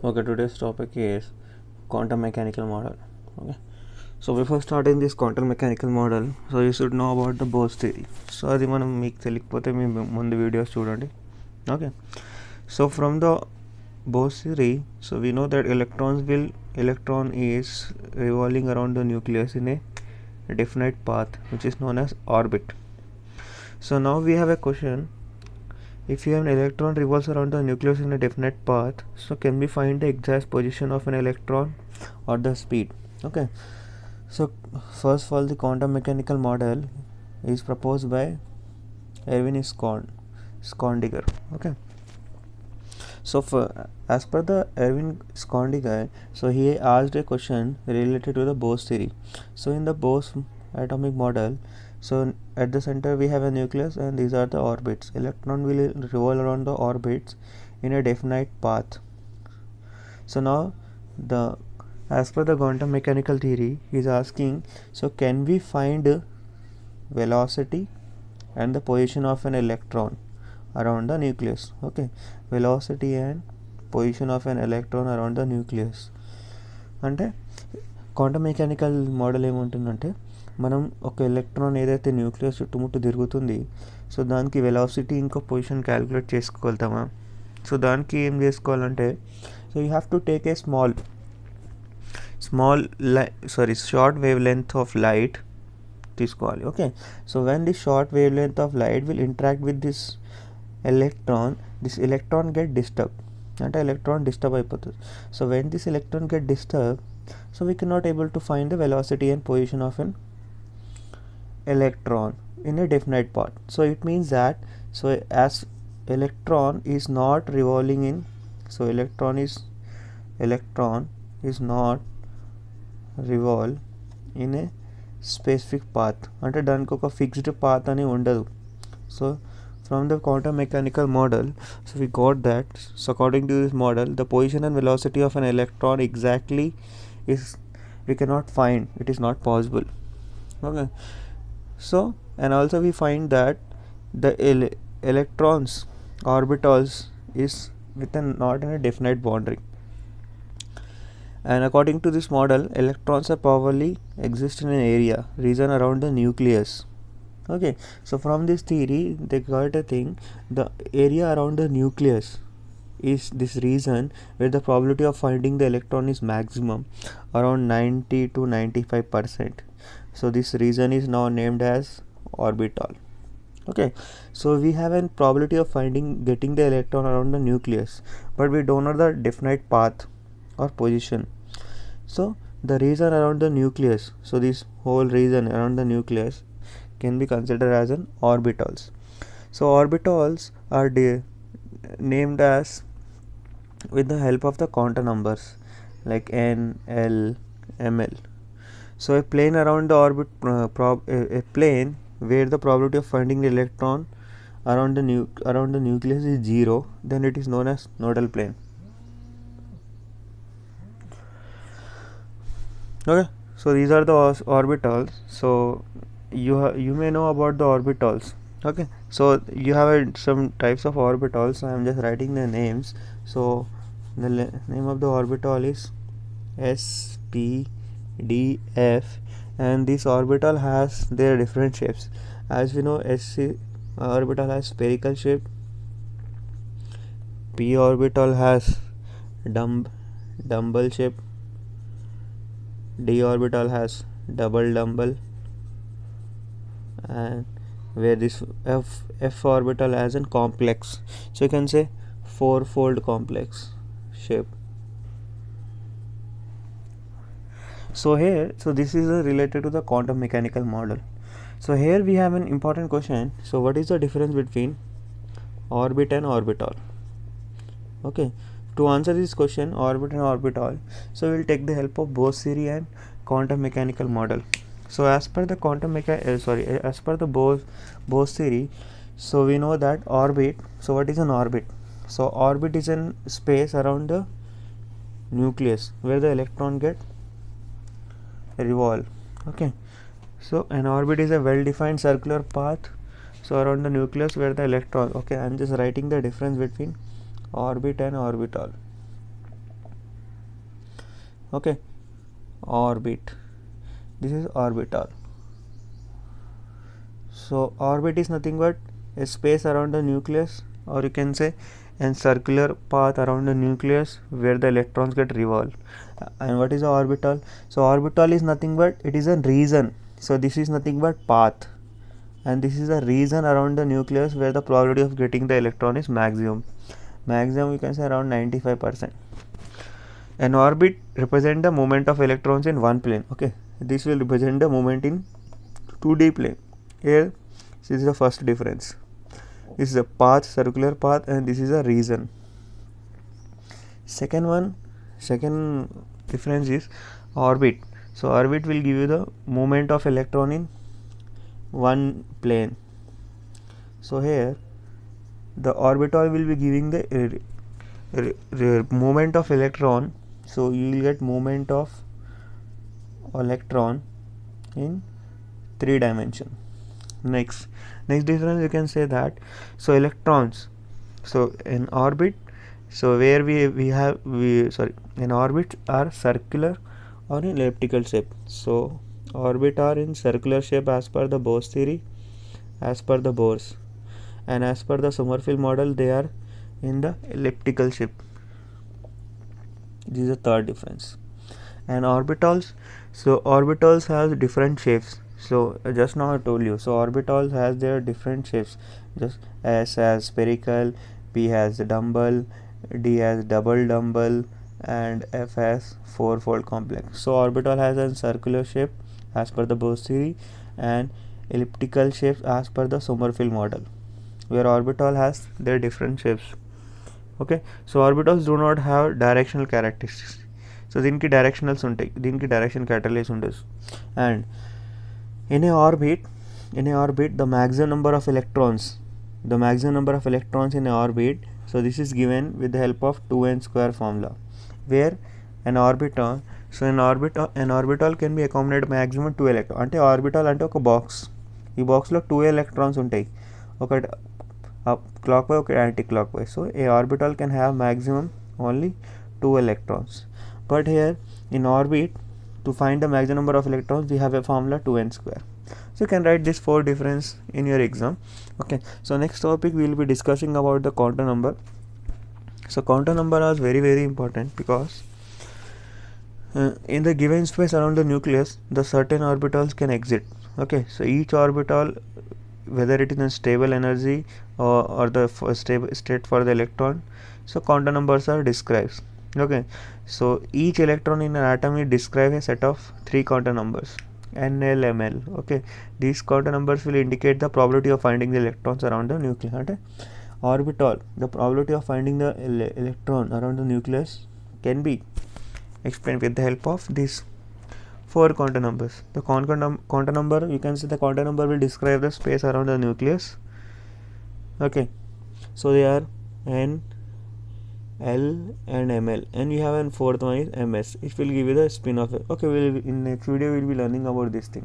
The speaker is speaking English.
Okay, today's topic is quantum mechanical model. Okay, so before starting this quantum mechanical model, so you should know about the Bose theory. So అది మనం మీకు తెలియకపోతే మీ ముందు videos చూడండి. Okay, so from the Bose theory, so we know that electron is revolving around the nucleus in a definite path which is known as orbit. So now we have a question. If you have an electron revolves around the nucleus in a definite path, so can we find the exact position of an electron or the speed? Okay, so first of all, the quantum mechanical model is proposed by Erwin Schrödinger. Okay, so as per the Erwin Schrödinger, so he asked a question related to the Bose theory. So in the Bose atomic model, so at the center we have a nucleus and these are the orbits. Electron will revolve around the orbits in a definite path. So now as per the quantum mechanical theory, he is asking, so can we find velocity and the position of an electron around the nucleus? Okay, velocity and position of an electron around the nucleus. అంటే quantum mechanical model ఏముంటుందంటే, మనం ఒక electron ఏదైతే nucleus చుట్టుముట్టు తిరుగుతుంది, so దానికి velocity ఇంకా position calculate చేసుకోగలుగుతామా? So దానికి ఏం చేసుకోవాలంటే, so you have to take a short wavelength of light తీసుకోవాలి. Okay, so when this short wavelength of light will interact with this electron get disturb, అంటే electron disturb అయిపోతుంది. So when this electron get disturb, so we cannot able to find the velocity and position of an electron in a definite path. So it means that, so as electron is not revolving in, so electron is not revolve in a specific path, అంటే దానికి ఒక fixed path అని ఉండదు. So from the quantum mechanical model, so we got that, so according to this model, the position and velocity of an electron exactly is we cannot find, it is not possible. Okay, so and also we find that the electrons orbitals is not in a definite boundary, and according to this model, electrons are probably exist in an area region around the nucleus. Okay, so from this theory they got a thing, the area around the nucleus is this region where the probability of finding the electron is maximum, around 90 to 95%. So this region is now named as orbital. Okay, so we have a probability of getting the electron around the nucleus, but we don't know the definite path or position. So the region around the nucleus, so this whole region around the nucleus can be considered as an orbitals. So orbitals are named as with the help of the quantum numbers like n, l, ml. So a plane around the orbit, a plane where the probability of finding the electron around the nucleus is 0, then it is known as nodal plane. Okay, so these are the orbitals. So you may know about the orbitals. Okay, so you have some types of orbitals. I am just writing the names. So the name of the orbital is S, P, D, F, and this orbital has their different shapes. As we know, S orbital has spherical shape, P orbital has dumbbell shape, D orbital has double dumbbell, and where this F orbital has a complex, so you can say four-fold complex shape. So here, so this is related to the quantum mechanical model. So here we have an important question. So what is the difference between orbit and orbital? Okay, to answer this question, orbit and orbital, so we will take the help of Bose theory and quantum mechanical model. So as per the as per the Bose theory, so we know that orbit, so what is an orbit? So orbit is in space around the nucleus where the electron get revolve. Okay, so an orbit is a well defined circular path, so around the nucleus where the electron, okay, I am just writing the difference between orbit and orbital. Okay, orbit. This is orbital. So orbit is nothing but a space around the nucleus, or you can say a circular path around the nucleus where the electrons get revolved. And what is the orbital? So orbital is nothing but it is a region. So this is nothing but path, and this is a region around the nucleus where the probability of getting the electron is maximum. Maximum you can say around 95%. An orbit represent the movement of electrons in one plane. Okay, this will represent the movement in 2D plane. Here, this is the first difference. This is a path, circular path, and this is a region. Second difference is orbit. So orbit will give you the movement of electron in one plane. So here the orbital will be giving the movement of electron. So you will get movement of electron in 3 dimension. Next difference you can say that, so electrons, so in orbit, so where in orbit are circular or in elliptical shape. So orbit are in circular shape as per the Bohr's theory, as per the Bohr's, and as per the Sommerfeld model they are in the elliptical shape. This is the third difference. And orbitals, so orbitals has different shapes. So just now I told you, so orbitals has their different shapes. Just S has spherical, P has dumbbell, D has double dumbbell, and F has fourfold complex. So orbital has a circular shape as per the Bohr's theory and elliptical shapes as per the Sommerfeld model, where orbital has their different shapes. Okay, so orbitals do not have directional characteristics. So దీనికి డైరెక్షనల్స్ ఉంటాయి, దీనికి direction catalyse ఉండదు. And in a orbit the maximum number of electrons in a orbit, so this is given with the help of 2n square formula, where an orbital can be accommodated maximum 2 electrons. అంటే orbital అంటే ఒక box, ఈ బాక్స్లో 2 electrons ఉంటాయి, ఒకటి clock wise ఒక anti clock wise. So A orbital can have maximum only 2 electrons. But here in orbit, to find the maximum number of electrons, we have a formula 2n square. So you can write this 4 difference in your exam. Okay, so next topic we will be discussing about the quantum number. So quantum number is very very important because in the given space around the nucleus, the certain orbitals can exist. Okay, so each orbital, whether it is in stable energy or the stable state for the electron, so quantum numbers are described. Okay, so each electron in an atom will describe a set of 3 quantum numbers, n, l, m, l. Okay, these quantum numbers will indicate the probability of finding the electrons around the nucleus. Okay? Orbital, the probability of finding the electron around the nucleus can be explained with the help of these 4 quantum numbers. The quantum number, you can say the quantum number will describe the space around the nucleus. Okay, so they are n, L and ML, and you have a fourth one is MS. It will give you the spin of it. Okay, in next video we will be learning about this thing.